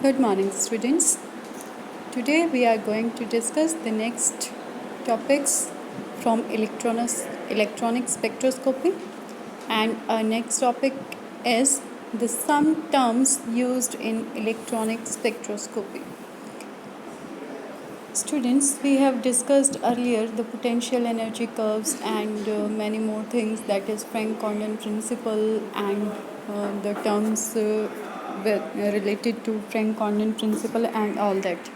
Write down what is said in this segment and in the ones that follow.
Good morning, students. Today we are going to discuss the next topics from electronic spectroscopy, and our next topic is the some terms used in electronic spectroscopy. Students, we have discussed earlier the potential energy curves and many more things, that is Frank-Condon principle and the terms related to Frank-Condon principle and all that.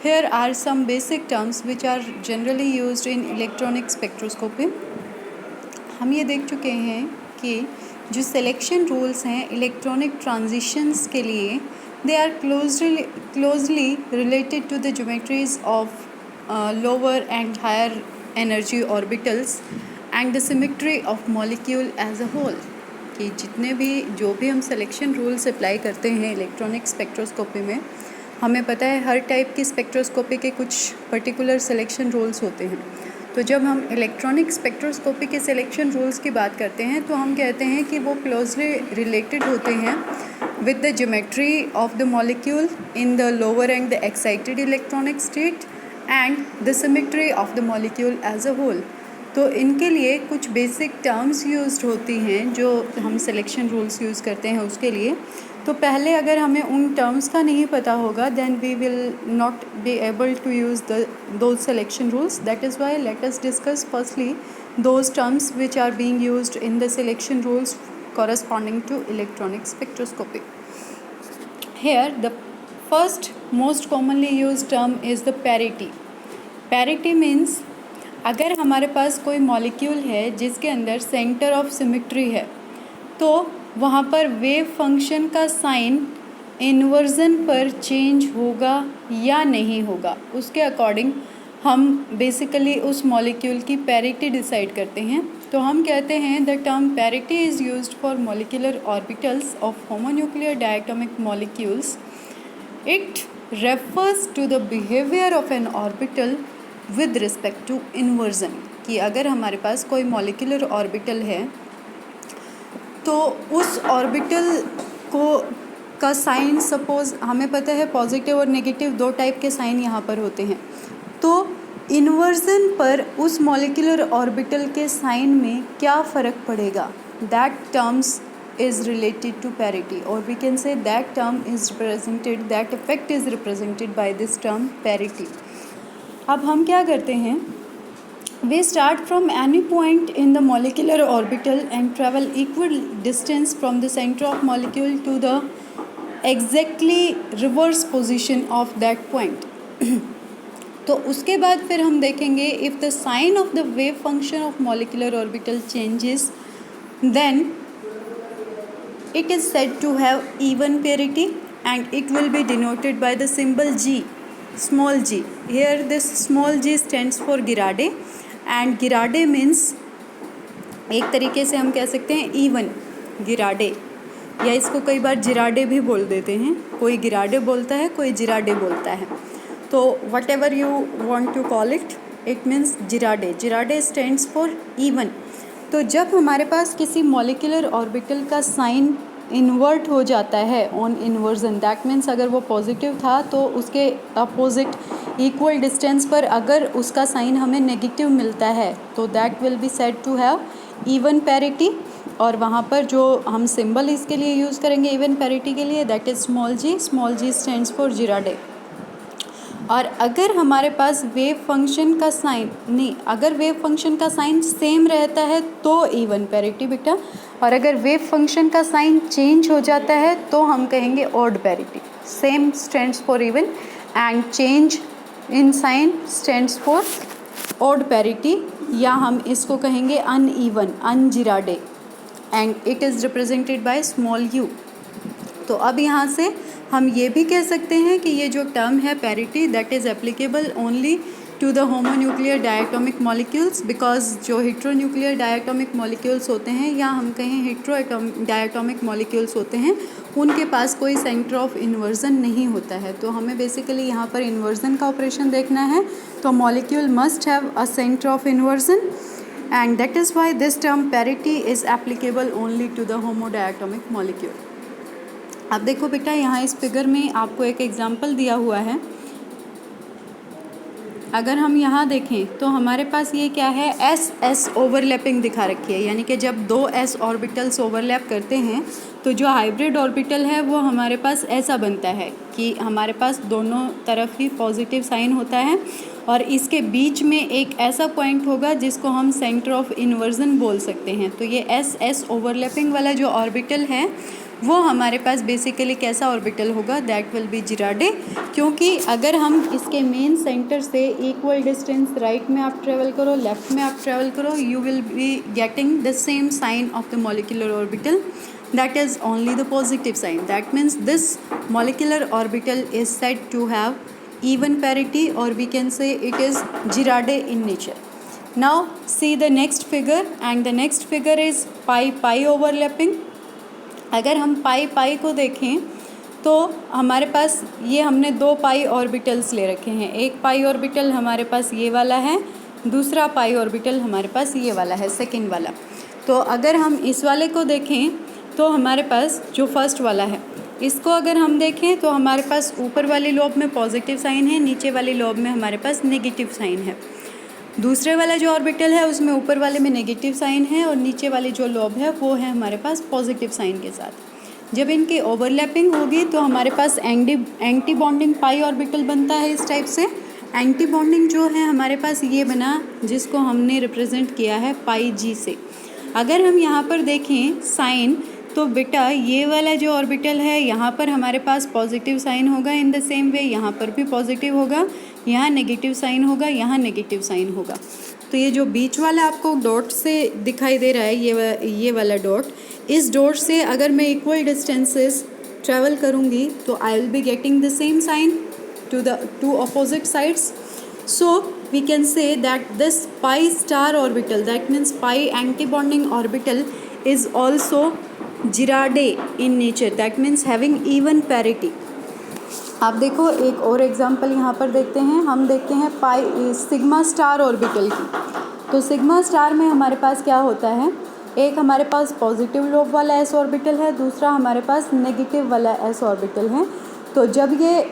Here are some basic terms which are generally used in electronic spectroscopy. हम ये देख चुके हैं कि जो selection rules हैं electronic transitions के लिए, they are closely related to the geometries of lower and higher energy orbitals and the symmetry of molecule as a whole. कि जितने भी जो भी हम सिलेक्शन रूल्स अप्लाई करते हैं इलेक्ट्रॉनिक स्पेक्ट्रोस्कोपी में, हमें पता है हर टाइप की स्पेक्ट्रोस्कोपी के कुछ पर्टिकुलर सिलेक्शन रूल्स होते हैं. तो जब हम इलेक्ट्रॉनिक स्पेक्ट्रोस्कोपी के सिलेक्शन रूल्स की बात करते हैं तो हम कहते हैं कि वो क्लोजली रिलेटेड होते हैं with the geometry of the molecule in the lower and the excited electronic state and the symmetry of the molecule as a whole. तो इनके लिए कुछ बेसिक टर्म्स यूज्ड होती हैं जो हम सिलेक्शन रूल्स यूज़ करते हैं उसके लिए. तो पहले अगर हमें उन टर्म्स का नहीं पता होगा then we will not be able to use those selection rules. That is why let us discuss firstly those terms which are being used in the selection rules corresponding to electronic spectroscopy. Here the first most commonly used term is the parity. Parity means अगर हमारे पास कोई molecule है जिसके अंदर centre of symmetry है तो वहाँ पर वेव फंक्शन का साइन इन्वर्जन पर चेंज होगा या नहीं होगा, उसके अकॉर्डिंग हम बेसिकली उस मॉलिक्यूल की पैरिटी डिसाइड करते हैं. तो हम कहते हैं the term parity is used for molecular orbitals of homonuclear diatomic molecules. It refers to the behaviour of an orbital with respect to inversion. कि अगर हमारे पास कोई मॉलिक्यूलर ऑर्बिटल है तो उस ऑर्बिटल को का साइन, सपोज हमें पता है पॉजिटिव और नेगेटिव दो टाइप के साइन यहाँ पर होते हैं, तो इन्वर्जन पर उस मॉलिक्यूलर ऑर्बिटल के साइन में क्या फ़र्क पड़ेगा, that terms is related to parity, और we can say that term is represented, that effect is represented by this term parity. अब हम क्या करते हैं, we start from any point in the molecular orbital and travel equal distance from the center of molecule to the exactly reverse position of that point. तो उसके बाद फिर हम देखेंगे if the sign of the wave function of molecular orbital changes then it is said to have even parity and it will be denoted by the symbol G, small g. Here this small g stands for Girardet and gerade means एक तरीके से हम कह सकते हैं even गिराडे, या इसको कई बार जिराडे भी बोल देते हैं. कोई गिराडे बोलता है, कोई जिराडे बोलता है. तो whatever you want to call it, it means gerade. Gerade stands for even. तो जब हमारे पास किसी मॉलिक्यूलर ऑर्बिटल का साइन इन्वर्ट हो जाता है ऑन इन्वर्जन, दैट मीन्स अगर वो पॉजिटिव था तो उसके अपोजिट इक्वल डिस्टेंस पर अगर उसका साइन हमें नेगेटिव मिलता है तो that will be said to have even parity. और वहाँ पर जो हम सिंबल इसके लिए यूज़ करेंगे इवन पैरिटी के लिए, that is small g stands for gerade. और अगर हमारे पास वेव फंक्शन का साइन नहीं, अगर वेव फंक्शन का साइन सेम रहता है तो इवन पैरिटी बेटा, और अगर वेव फंक्शन का साइन चेंज हो जाता है तो हम कहेंगे odd parity. Same stands for even and change in sign stands for odd parity, या हम इसको कहेंगे uneven, ungerade, and it is represented by small you. तो अब यहाँ से हम ये भी कह सकते हैं कि ये जो टर्म है parity that is applicable only to the homonuclear diatomic molecules, because जो हेट्रोन्यूक्लियर डायटोमिक मॉलिक्यूल्स होते हैं या हम कहें हेट्रो डायटोमिक मॉलिक्यूल्स होते हैं, उनके पास कोई सेंटर ऑफ इन्वर्जन नहीं होता है. तो हमें बेसिकली यहाँ पर इन्वर्जन का ऑपरेशन देखना है, तो molecule must have a centre of inversion and that is why this term parity is applicable only to the homodiatomic molecule. अब देखो बेटा, यहाँ इस फिगर में आपको एक एग्जांपल दिया हुआ है। अगर हम यहाँ देखें तो हमारे पास ये क्या है, एस एस ओवरलैपिंग दिखा रखी है, यानी कि जब दो एस ऑर्बिटल्स ओवरलैप करते हैं तो जो हाइब्रिड ऑर्बिटल है वो हमारे पास ऐसा बनता है कि हमारे पास दोनों तरफ ही पॉजिटिव साइन होता है, और इसके बीच में एक ऐसा पॉइंट होगा जिसको हम सेंटर ऑफ इन्वर्जन बोल सकते हैं। तो ये एस एस ओवरलैपिंग वाला जो ऑर्बिटल है वो हमारे पास बेसिकली कैसा ऑर्बिटल होगा, दैट विल बी जिराडे, क्योंकि अगर हम इसके मेन सेंटर से इक्वल डिस्टेंस राइट में आप ट्रेवल करो, लेफ्ट में आप ट्रेवल करो, you will be getting the same sign of the molecular orbital, that is only the positive sign. That means this molecular orbital is said to have even parity, or we can say it is Girardet in nature. Now see the next figure, and the next figure is pi overlapping. अगर हम पाई को देखें तो हमारे पास ये हमने दो पाई ऑर्बिटल्स ले रखे हैं। एक पाई ऑर्बिटल हमारे पास ये वाला है, दूसरा पाई ऑर्बिटल हमारे पास ये वाला है, सेकंड वाला। तो अगर हम इस वाले को देखें तो हमारे पास जो फर्स्ट वाला है, इसको अगर हम देखें तो हमारे पास ऊपर वाली लोब में पॉजिटिव साइन है, नीचे वाली लोब में हमारे पास नेगेटिव साइन है। दूसरे वाला जो ऑर्बिटल है उसमें ऊपर वाले में नेगेटिव साइन है और नीचे वाली जो लोब है वो है हमारे पास पॉजिटिव साइन के साथ। जब इनकी ओवरलैपिंग होगी तो हमारे पास एंटी बॉन्डिंग पाई ऑर्बिटल बनता है इस टाइप से। एंटी बॉन्डिंग जो है हमारे पास ये बना, जिसको हमने रिप्रेजेंट किया है पाई जी से। अगर हम यहाँ पर देखें साइन, तो बेटा ये वाला जो ऑर्बिटल है यहाँ पर हमारे पास पॉजिटिव साइन होगा, इन द सेम वे यहाँ पर भी पॉजिटिव होगा, यहाँ नेगेटिव साइन होगा, यहाँ नेगेटिव साइन होगा। तो ये जो बीच वाला आपको डॉट से दिखाई दे रहा है, ये वाला डॉट, इस डॉट से अगर मैं इक्वल डिस्टेंसेस ट्रैवल करूँगी तो I will be getting the same sign to the to opposite sides. So we can say that this pi star orbital, that means pi antibonding orbital, is also Girardet in nature, that means having even parity. आप देखो एक और example यहाँ पर देखते हैं, हम देखते हैं पाई सिग्मा स्टार ऑर्बिटल की। तो सिग्मा स्टार में हमारे पास क्या होता है, एक हमारे पास पॉजिटिव लोब वाला एस ऑर्बिटल है, दूसरा हमारे पास नेगेटिव वाला एस ऑर्बिटल है। तो जब ये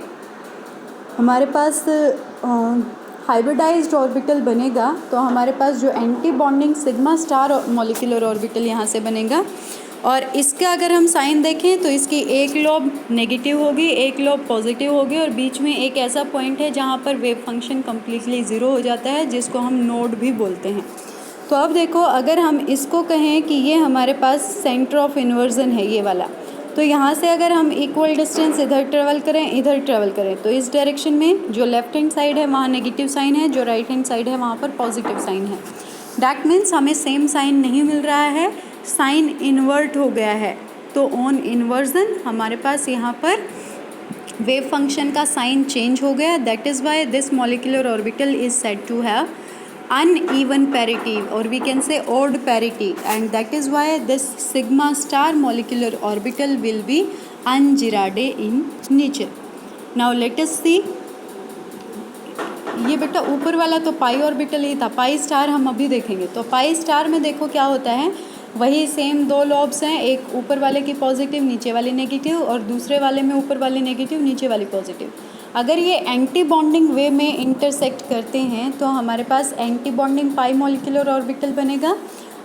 हमारे पास हाइब्रिडाइज्ड ऑर्बिटल बनेगा तो हमारे पास जो anti bonding sigma star molecular orbital यहाँ से बनेगा, और इसका अगर हम साइन देखें तो इसकी एक लोब नेगेटिव होगी, एक लोब पॉजिटिव होगी, और बीच में एक ऐसा पॉइंट है जहाँ पर वेव फंक्शन कम्प्लीटली ज़ीरो हो जाता है, जिसको हम नोड भी बोलते हैं। तो अब देखो, अगर हम इसको कहें कि ये हमारे पास सेंटर ऑफ इन्वर्जन है ये वाला, तो यहाँ से अगर हम इक्वल डिस्टेंस इधर ट्रेवल करें, इधर ट्रेवल करें, तो इस डायरेक्शन में जो लेफ्ट हैंड साइड है वहाँ नेगेटिव साइन है, जो राइट हैंड साइड है वहाँ पर पॉजिटिव साइन है। दैट मीन्स हमें सेम साइन नहीं मिल रहा है, साइन इन्वर्ट हो गया है। तो ऑन इन्वर्जन हमारे पास यहाँ पर वेव फंक्शन का साइन चेंज हो गया। That is why this molecular orbital is said to have uneven parity, or we can say odd parity, and that is why this sigma star molecular orbital will be un-Girardet in nature. Now let us see, ये बेटा ऊपर वाला तो पाई orbital ही था, pi star हम अभी देखेंगे। तो पाई स्टार में देखो क्या होता है, वही सेम दो लॉब्स हैं, एक ऊपर वाले की पॉजिटिव नीचे वाली नेगेटिव, और दूसरे वाले में ऊपर वाली नेगेटिव नीचे वाली पॉजिटिव। अगर ये एंटी बॉन्डिंग वे में इंटरसेक्ट करते हैं तो हमारे पास anti bonding pi molecular orbital बनेगा,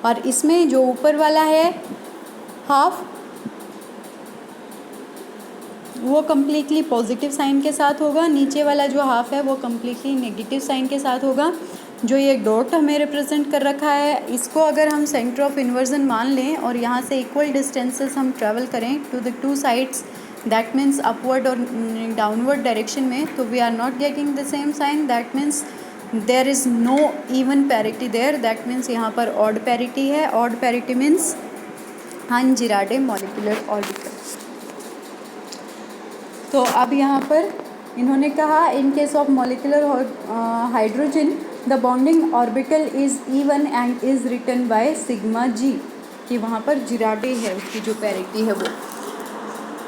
और इसमें जो ऊपर वाला है हाफ वो कम्प्लीटली पॉजिटिव साइन के साथ होगा, नीचे वाला जो हाफ है वो कम्प्लीटली नेगेटिव साइन के साथ होगा। जो ये डॉट हमें रिप्रेजेंट कर रखा है, इसको अगर हम सेंटर ऑफ इन्वर्जन मान लें और यहाँ से इक्वल डिस्टेंसेस हम ट्रैवल करें to the two sides, that means upward और डाउनवर्ड डायरेक्शन में, तो we are not getting the same sign. That means there is no even parity there, that means यहाँ पर ऑड पैरिटी है। Odd parity means un-Girardet molecular orbital. तो अब यहाँ पर इन्होंने कहा in case of molecular hydrogen the bonding orbital is even and is written by sigma जी, कि वहाँ पर Girardet है, उसकी जो पैरिटी है वो।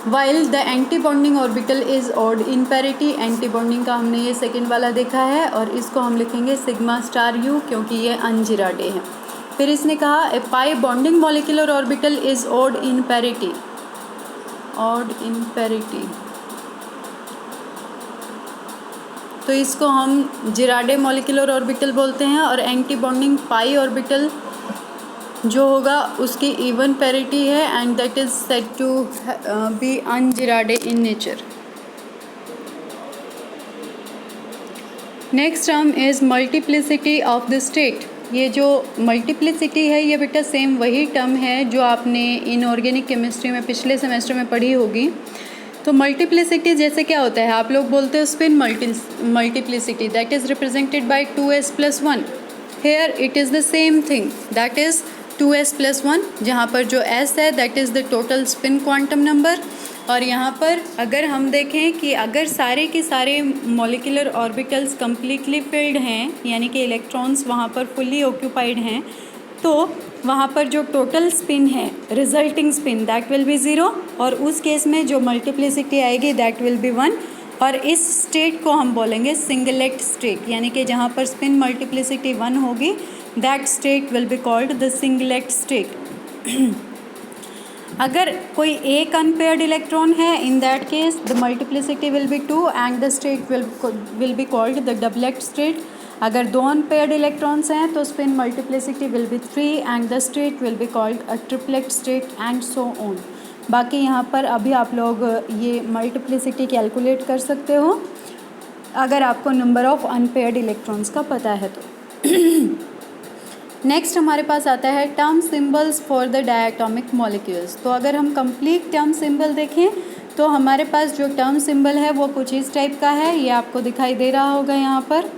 While the anti bonding orbital is odd in parity, anti bonding का हमने ये सेकेंड वाला देखा है, और इसको हम लिखेंगे सिग्मा स्टार यू, क्योंकि ये un-Girardet है। फिर इसने कहा a pi bonding molecular orbital is odd in parity, odd in parity. तो इसको हम जिराडे मॉलिक्यूलर ऑर्बिटल बोलते हैं, और एंटी बॉन्डिंग पाई ऑर्बिटल जो होगा उसकी इवन पैरिटी है, and that is said to be ungerade in nature. Next term is multiplicity of the state. ये जो मल्टीप्लिसिटी है ये बेटा सेम वही टर्म है जो आपने इनऑर्गेनिक केमिस्ट्री में पिछले सेमेस्टर में पढ़ी होगी। तो मल्टीप्लिसिटी जैसे क्या होता है, आप लोग बोलते हो spin multiplicity, that is represented by 2s+1। Here it is the same thing, that is 2s+1, जहाँ पर जो s है that is the total spin quantum number. और यहाँ पर अगर हम देखें कि अगर सारे के सारे मॉलिक्यूलर ऑर्बिटल्स कम्प्लीटली फिल्ड हैं, यानी कि इलेक्ट्रॉन्स वहाँ पर फुल्ली ऑक्यूपाइड हैं, तो वहाँ पर जो टोटल स्पिन है, resulting spin, that will B 0, और उस केस में जो मल्टीप्लिसिटी आएगी दैट विल बी 1। और इस स्टेट को हम बोलेंगे सिंगलेट स्टेट, यानी कि जहाँ पर स्पिन मल्टीप्लिसिटी 1 होगी that state will be called the singlet state. अगर कोई एक अनपेयर्ड इलेक्ट्रॉन है, in that case the multiplicity will be 2 and the state will be called the doublet state. अगर दो अनपेयर्ड इलेक्ट्रॉन्स हैं तो spin multiplicity will be 3 and the state will be called a triplet state and so on. बाकी यहाँ पर अभी आप लोग ये मल्टीप्लिसिटी कैलकुलेट कर सकते हो अगर आपको नंबर ऑफ अनपेयर्ड इलेक्ट्रॉन्स का पता है तो। नेक्स्ट हमारे पास आता है term symbols for the diatomic molecules. तो अगर हम कंप्लीट टर्म सिंबल देखें तो हमारे पास जो टर्म सिंबल है वो कुछ इस टाइप का है, ये आपको दिखाई दे रहा होगा यहाँ पर।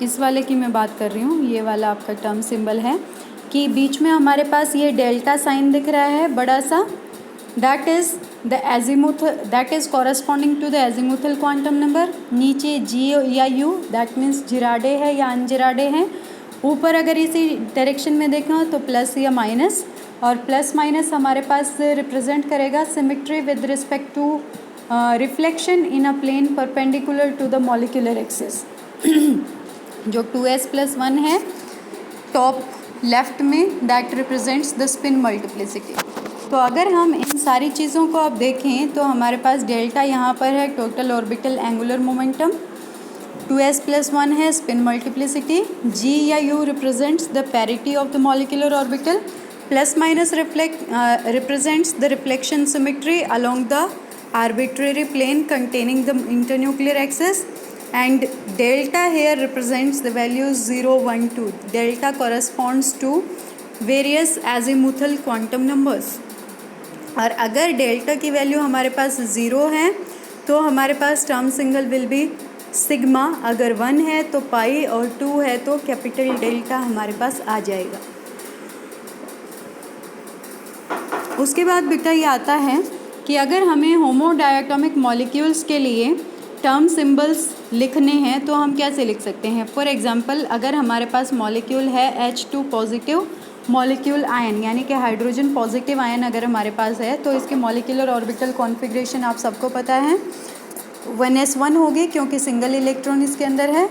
इस वाले की मैं बात कर रही हूँ, ये वाला आपका टर्म सिंबल है कि बीच में हमारे पास ये डेल्टा साइन दिख रहा है बड़ा सा, that is the azimuth, that is corresponding to the azimuthal quantum number. नीचे जी या यू, दैट मीन्स जिराडे है या अनजिराडे है। ऊपर अगर इसी डायरेक्शन में देखें तो प्लस या माइनस, और प्लस माइनस हमारे पास रिप्रेजेंट करेगा symmetry with respect to reflection in a plane perpendicular to the molecular axis. जो 2s+1 है टॉप लेफ्ट में, that represents the spin multiplicity. तो अगर हम इन सारी चीज़ों को अब देखें तो हमारे पास डेल्टा यहाँ पर है total orbital angular momentum, 2s+1 है स्पिन मल्टीप्लिसिटी, g या u represents the parity of the molecular orbital, plus minus represents the reflection symmetry along the arbitrary plane containing the internuclear axis, and delta here represents the values 0, 1, 2. Delta corresponds to various azimuthal quantum numbers. और अगर delta की value हमारे पास 0 है तो हमारे पास term single will be sigma, अगर 1 है तो पाई, और 2 है तो कैपिटल डेल्टा हमारे पास आ जाएगा। उसके बाद बेटा ये आता है कि अगर हमें होमोडायटोमिक मॉलिक्यूल्स के लिए टर्म सिंबल्स लिखने हैं तो हम कैसे लिख सकते हैं। फॉर एग्जांपल अगर हमारे पास मॉलिक्यूल है H2 पॉजिटिव मॉलिक्यूल आयन, यानी कि हाइड्रोजन पॉजिटिव आयन अगर हमारे पास है तो इसके मॉलिक्यूलर ऑर्बिटल कॉन्फ़िगरेशन आप सबको पता है 1s1 होगी क्योंकि सिंगल इलेक्ट्रॉन इसके अंदर है।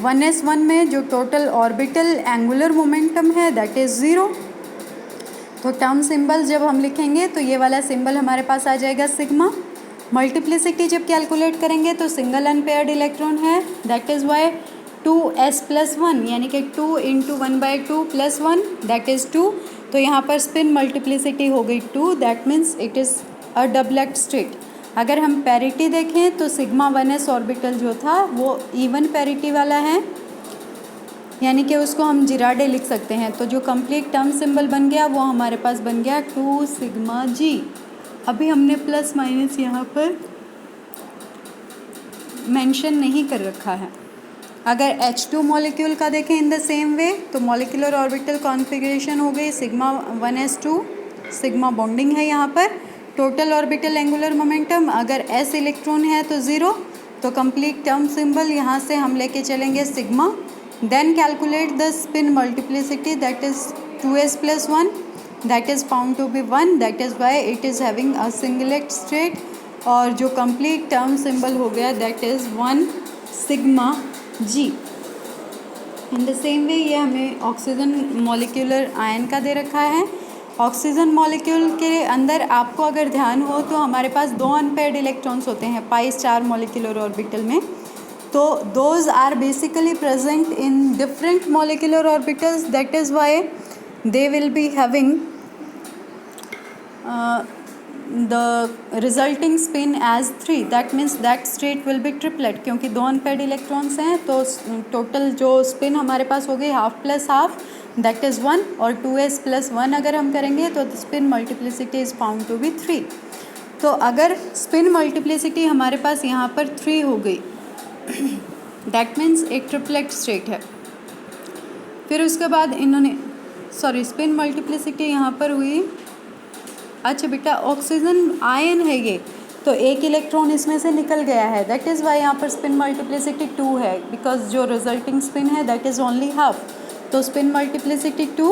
1s1 में जो टोटल ऑर्बिटल एंगुलर मोमेंटम है दैट इज़ 0। तो टर्म सिंबल जब हम लिखेंगे तो ये वाला सिंबल हमारे पास आ जाएगा सिग्मा। मल्टीप्लिसिटी जब कैलकुलेट करेंगे तो सिंगल अनपेयर्ड इलेक्ट्रॉन है, दैट इज़ वाई 2s+1, यानी कि 2 × 1/2 + 1 दैट इज़ 2। तो यहाँ पर स्पिन मल्टीप्लिसिटी हो गई 2, that means it is a doublet state. अगर हम पैरिटी देखें तो सिग्मा 1s ऑर्बिटल जो था वो इवन पैरिटी वाला है, यानी कि उसको हम जिराडे लिख सकते हैं। तो जो कंप्लीट टर्म सिंबल बन गया वो हमारे पास बन गया 2 सिग्मा g। अभी हमने प्लस माइनस यहाँ पर मेंशन नहीं कर रखा है। अगर H2 मॉलिक्यूल का देखें इन द सेम वे तो मॉलिक्यूलर ऑर्बिटल कॉन्फ़िगरेशन हो गई सिग्मा 1s2, सिग्मा बॉन्डिंग है यहाँ पर, टोटल ऑर्बिटल एंगुलर मोमेंटम अगर s इलेक्ट्रॉन है तो 0। तो कंप्लीट टर्म सिंबल यहाँ से हम लेके चलेंगे sigma, then calculate the spin multiplicity that is 2s+1 that is found to be 1, that is why it is having a singlet state। और जो complete term symbol हो गया that is 1 sigma g। in the same way ये हमें oxygen molecular ion का दे रखा है, oxygen molecule के अंदर आपको अगर ध्यान हो तो हमारे पास 2 अनपेयर्ड इलेक्ट्रॉन्स होते हैं पाई स्टार मॉलिक्यूलर ऑर्बिटल में। तो those are basically present in different molecular orbitals, that is why they will be having the resulting spin as 3, that means that state will be triplet, क्योंकि 2 unpaired electrons हैं तो total जो spin हमारे पास हो गई half plus half, that is 1, और 2s + 1 अगर हम करेंगे तो spin multiplicity is found to be 3। तो अगर स्पिन मल्टीप्लिसिटी हमारे पास यहाँ पर 3 हो गई दैट मीन्स एक ट्रिपलेट स्टेट है। फिर उसके बाद इन्होंने स्पिन मल्टीप्लिसिटी यहाँ पर हुई, अच्छा बेटा ऑक्सीजन आयन है ये, तो एक इलेक्ट्रॉन इसमें से निकल गया है, दैट इज़ वाई यहाँ पर स्पिन मल्टीप्लिसिटी 2 है, बिकॉज जो रिजल्टिंग स्पिन है दैट इज़ ओनली हाफ। तो स्पिन मल्टीप्लिसिटी 2,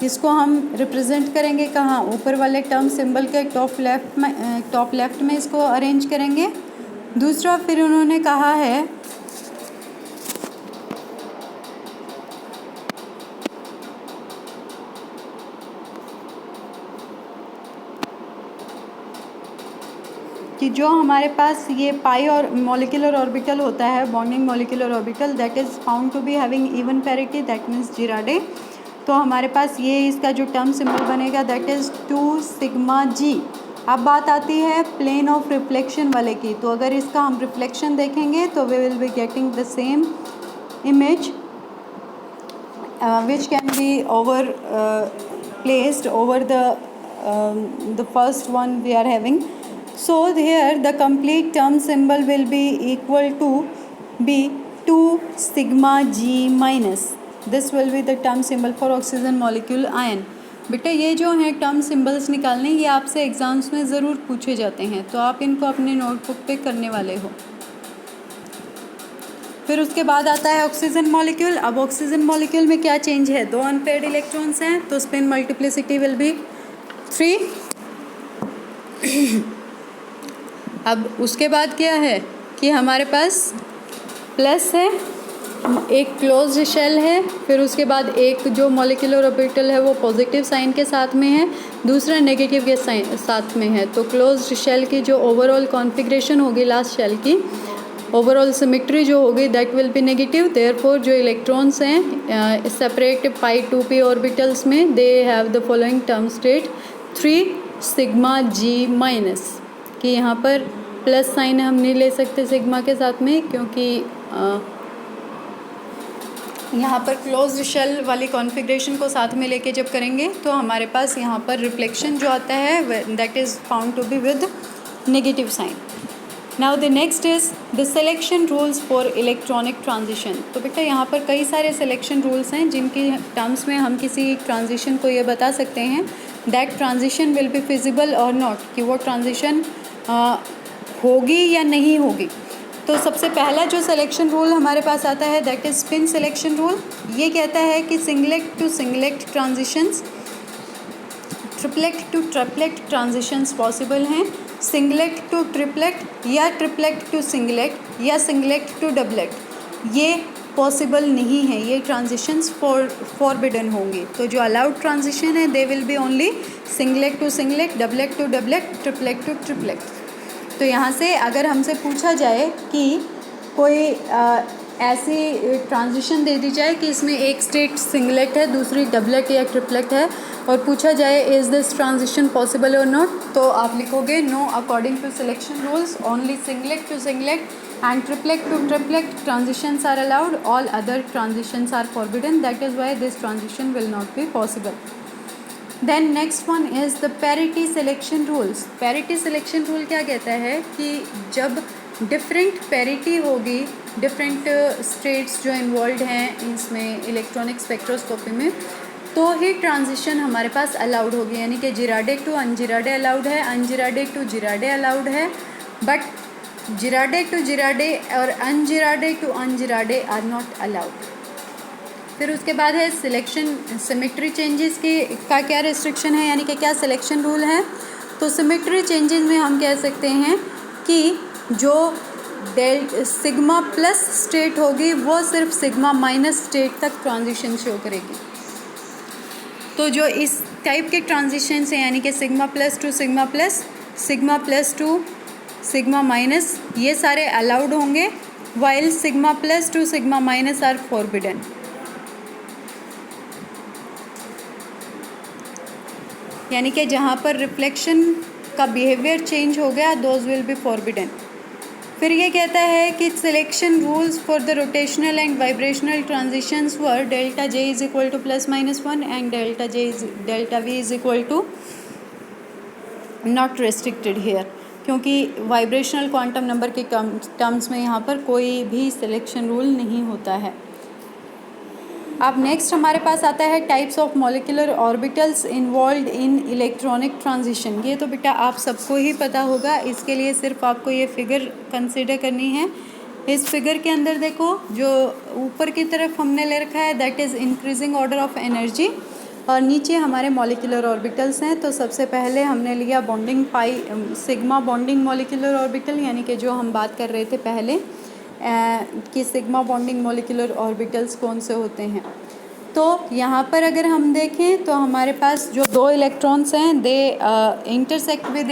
इसको हम रिप्रेजेंट करेंगे कहाँ, ऊपर वाले टर्म सिंबल के टॉप लेफ्ट में इसको अरेंज करेंगे। दूसरा फिर उन्होंने कहा है कि जो हमारे पास ये पाई और मॉलिक्यूलर ऑर्बिटल होता है, bonding molecular orbital, that is found to be having even parity, that means gerade. तो हमारे पास ये इसका जो टर्म सिंबल बनेगा दैट इज़ 2 सिग्मा जी। अब बात आती है प्लेन ऑफ रिफ्लेक्शन वाले की, तो अगर इसका हम रिफ्लेक्शन देखेंगे तो we will be getting the same image which can be placed over the first one we are having. So here the complete term symbol will be equal to be 2 sigma g minus. This will be the term symbol for oxygen molecule ion. बेटा ये जो है term symbols निकालने, ये आपसे exams में ज़रूर पूछे जाते हैं, तो आप इनको अपने नोटबुक पे करने वाले हो। फिर उसके बाद आता है ऑक्सीजन मॉलिक्यूल। अब ऑक्सीजन मॉलिक्यूल में क्या चेंज है, 2 अनपेयर्ड इलेक्ट्रॉन्स हैं तो स्पिन मल्टीप्लिसिटी विल बी 3। अब उसके बाद क्या है कि हमारे पास प्लस है, एक क्लोज्ड शेल है, फिर उसके बाद एक जो मॉलिक्यूलर ऑर्बिटल है वो पॉजिटिव साइन के साथ में है, दूसरा नेगेटिव के साथ में है। तो क्लोज्ड शेल की जो ओवरऑल कॉन्फ़िगरेशन होगी लास्ट शेल की, ओवरऑल सिमेट्री जो होगी that will be negative. Therefore जो इलेक्ट्रॉन्स हैं सेपरेट पाई 2p ऑर्बिटल्स में, they have the following term state 3 sigma g minus, कि यहाँ पर प्लस साइन हम नहीं ले सकते सिग्मा के साथ में, क्योंकि यहाँ पर क्लोज्ड शेल वाली कॉन्फ़िगरेशन को साथ में लेके जब करेंगे तो हमारे पास यहाँ पर रिफ्लेक्शन जो आता है that is found to be with negative sign. Now the next is the selection rules for electronic transition. तो बेटा यहाँ पर कई सारे सिलेक्शन रूल्स हैं जिनकी टर्म्स में हम किसी ट्रांजिशन को ये बता सकते हैं that transition will be feasible और नॉट, कि वो ट्रांजिशन होगी या नहीं होगी। तो सबसे पहला जो सिलेक्शन रूल हमारे पास आता है that is spin selection rule. ये कहता है कि singlet to singlet transitions, triplet to triplet transitions possible हैं, सिंगलेट टू ट्रिपलेट या ट्रिपलेट टू सिंगलेट या सिंगलेट टू डबलेट ये पॉसिबल नहीं है, ये ट्रांजिशंस फॉरबिडन होंगी। तो जो अलाउड ट्रांजिशन है they will be only singlet to singlet, doublet to doublet, triplet to triplet. तो यहाँ से अगर हमसे पूछा जाए कि कोई ऐसी ट्रांजिशन दे दी जाए कि इसमें एक स्टेट सिंगलेट है दूसरी डबलेट या ट्रिपलेट है और पूछा जाए इज़ दिस ट्रांजिशन पॉसिबल और नॉट, तो आप लिखोगे no according to selection rules only singlet to singlet and triplet to triplet transitions are allowed, all other transitions are forbidden, that is why this transition will not be possible. Then next one is the parity selection rules. Parity selection rule क्या कहता है कि जब different parity होगी, different states जो involve हैं इसमें electronic spectroscopy में, तो ही ट्रांजिशन हमारे पास अलाउड होगी। यानी कि जिराडे टू अनजिराडे अलाउड है, अनजिराडे टू जिराडे अलाउड है, बट जिराडे टू जिराडे और अनजिराडे टू अनजिराडे आर नॉट अलाउड। फिर उसके बाद है सिलेक्शन सिमेट्री चेंजेस का क्या रिस्ट्रिक्शन है, यानी कि क्या सिलेक्शन रूल है। तो सिमेट्री चेंजेस में हम कह सकते हैं कि जो सिग्मा प्लस स्टेट होगी वो सिर्फ सिग्मा माइनस स्टेट तक ट्रांजिशन शो करेगी। तो जो इस टाइप के ट्रांजिशंस हैं, यानी कि sigma plus to sigma plus, sigma plus to sigma minus, ये सारे अलाउड होंगे, while sigma plus to sigma minus are forbidden. यानी कि जहाँ पर रिफ्लेक्शन का बिहेवियर चेंज हो गया, दोज विल बी फॉरबिडन। फिर ये कहता है कि selection rules for the rotational and vibrational transitions were delta J is equal to +-1 and delta v is equal to not restricted here, क्योंकि वाइब्रेशनल क्वांटम नंबर के terms में यहाँ पर कोई भी सिलेक्शन रूल नहीं होता है। अब नेक्स्ट हमारे पास आता है types of molecular orbitals involved in electronic transition. ये तो बेटा आप सबको ही पता होगा, इसके लिए सिर्फ आपको ये फिगर कंसिडर करनी है। इस फिगर के अंदर देखो, जो ऊपर की तरफ हमने ले रखा है that is increasing order of energy, और नीचे हमारे मॉलिक्यूलर ऑर्बिटल्स हैं। तो सबसे पहले हमने लिया bonding sigma bonding molecular orbital, यानी कि जो हम बात कर रहे थे पहले कि सिग्मा बॉन्डिंग मॉलिक्यूलर ऑर्बिटल्स कौन से होते हैं। तो यहाँ पर अगर हम देखें तो हमारे पास जो दो इलेक्ट्रॉन्स हैं they intersect with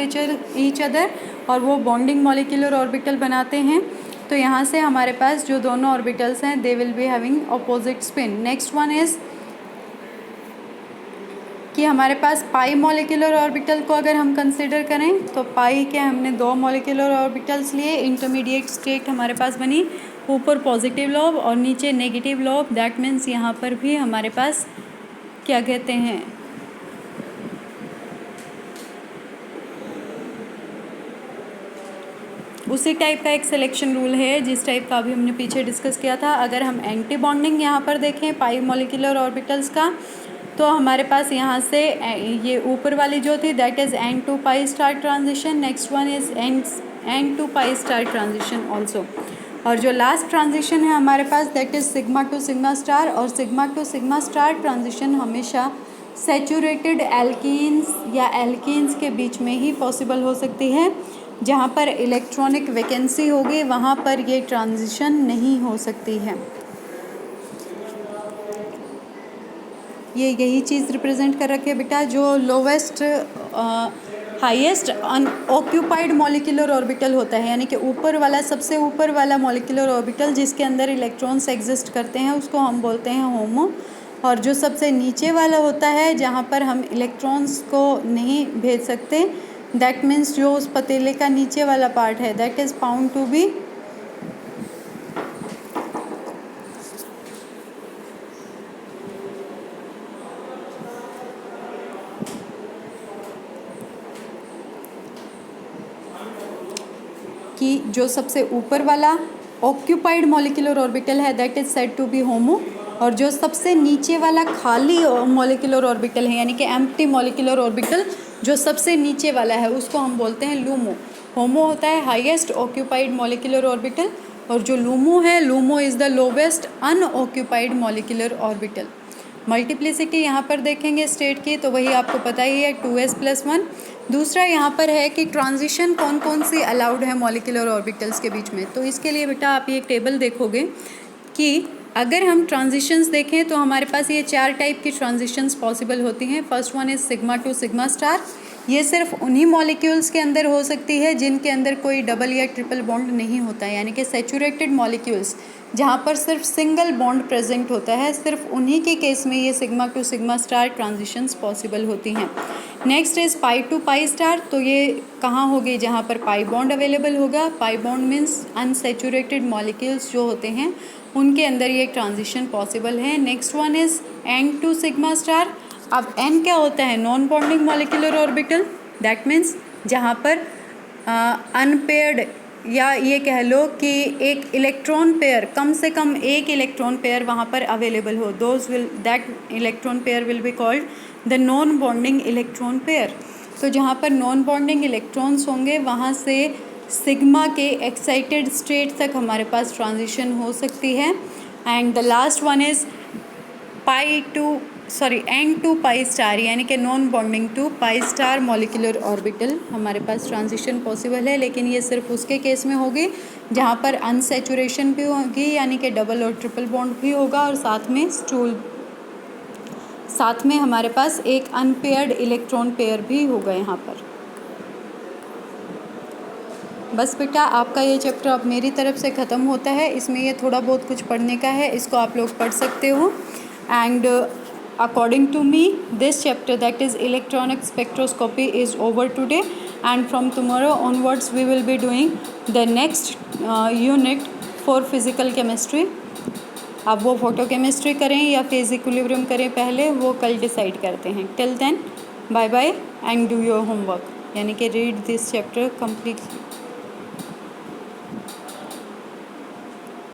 each other, और वो बॉन्डिंग मॉलिक्यूलर ऑर्बिटल बनाते हैं। तो यहाँ से हमारे पास जो दोनों ऑर्बिटल्स हैं दे will be having opposite spin. Next one is कि हमारे पास पाई मॉलिक्यूलर ऑर्बिटल को अगर हम कंसिडर करें तो पाई के हमने दो मॉलिक्यूलर ऑर्बिटल्स लिए, इंटरमीडिएट स्टेट हमारे पास बनी, ऊपर पॉजिटिव लॉब और नीचे नेगेटिव लॉब। दैट मीन्स यहाँ पर भी हमारे पास क्या कहते हैं, उसी टाइप का एक सिलेक्शन रूल है जिस टाइप का अभी हमने पीछे डिस्कस किया था। अगर हम एंटी बॉन्डिंग यहाँ पर देखें पाई मॉलिक्यूलर ऑर्बिटल्स का, तो हमारे पास यहाँ से ये ऊपर वाली जो थी that is N2 pi star transition, next one is N2 pi star transition also, और जो लास्ट ट्रांजिशन है हमारे पास that is sigma to sigma star. और sigma to sigma star transition हमेशा सैचुरेटेड एल्कीन्स या एल्कीन्स के बीच में ही पॉसिबल हो सकती है। जहाँ पर इलेक्ट्रॉनिक वैकेंसी होगी वहाँ पर ये ट्रांजिशन नहीं हो सकती है। ये यही चीज़ रिप्रेजेंट कर रखी है बेटा, जो lowest highest unoccupied molecular orbital होता है, यानी कि ऊपर वाला सबसे ऊपर वाला मॉलिक्यूलर ऑर्बिटल जिसके अंदर इलेक्ट्रॉन्स एग्जिस्ट करते हैं उसको हम बोलते हैं होमो, और जो सबसे नीचे वाला होता है जहाँ पर हम इलेक्ट्रॉन्स को नहीं भेज सकते, दैट मीन्स जो उस पतीले का नीचे वाला पार्ट है that is found to be कि जो सबसे ऊपर वाला ऑक्यूपाइड मॉलिक्यूलर ऑर्बिटल है that is said to be HOMO, और जो सबसे नीचे वाला खाली मॉलिक्यूलर ऑर्बिटल है यानी कि एम्प्टी मॉलिक्यूलर ऑर्बिटल जो सबसे नीचे वाला है उसको हम बोलते हैं लूमो। होमो होता है हाईएस्ट ऑक्यूपाइड मॉलिक्यूलर ऑर्बिटल, और जो लूमो है, LUMO is the lowest unoccupied molecular orbital. Multiplicity यहाँ पर देखेंगे स्टेट की तो वही आपको पता ही है 2s+1। दूसरा यहाँ पर है कि ट्रांजिशन कौन कौन सी अलाउड है मॉलिक्यूलर ऑर्बिटल्स के बीच में। तो इसके लिए बेटा आप ये एक टेबल देखोगे कि अगर हम ट्रांजिशंस देखें तो हमारे पास ये 4 टाइप की ट्रांजिशंस पॉसिबल होती हैं। First one is sigma to sigma star. ये सिर्फ उन्हीं मॉलिक्यूल्स के अंदर हो सकती है जिनके अंदर कोई डबल या ट्रिपल बॉन्ड नहीं होता है, यानी कि सैचुरेटेड मॉलिक्यूल्स जहाँ पर सिर्फ सिंगल बॉन्ड प्रेजेंट होता है, सिर्फ उन्हीं के केस में ये sigma to sigma star transitions possible होती हैं। Next is pi to pi star. तो ये कहाँ होगी, जहाँ पर पाई बॉन्ड अवेलेबल होगा। Pi bond means unsaturated molecules जो होते हैं उनके अंदर ये ट्रांजिशन पॉसिबल है। Next one is n to sigma star. अब एन क्या होता है, non bonding molecular orbital, that means जहाँ पर अनपेयर्ड या ये कह लो कि एक इलेक्ट्रॉन पेयर, कम से कम एक इलेक्ट्रॉन पेयर वहाँ पर अवेलेबल हो, that electron pair will be called the non bonding electron pair. तो जहाँ पर नॉन बॉन्डिंग इलेक्ट्रॉन्स होंगे वहाँ से सिग्मा के एक्साइटेड स्टेट तक हमारे पास ट्रांजिशन हो सकती है। And the last one is N2 pi star, यानी कि non bonding to pi star molecular orbital हमारे पास ट्रांजिशन पॉसिबल है, लेकिन ये सिर्फ उसके केस में होगी जहाँ पर अनसैचुरेशन भी होगी, यानी कि डबल और ट्रिपल बॉन्ड भी होगा और साथ में स्टूल साथ में हमारे पास एक अनपेयर्ड इलेक्ट्रॉन पेयर भी होगा यहाँ पर। बस बेटा आपका ये चैप्टर अब मेरी तरफ से ख़त्म होता है। इसमें ये थोड़ा बहुत कुछ पढ़ने का है, इसको आप लोग पढ़ सकते हो। And according to me, this chapter, that is electronic spectroscopy, is over today, and from tomorrow onwards we will be doing the next unit for physical chemistry. अब वो फोटो केमिस्ट्री करें या फेज इक्विलिब्रियम करें पहले, वो कल decide करते हैं। Till then bye bye and do your homework, यानी कि रीड दिस चैप्टर कम्प्लीटली।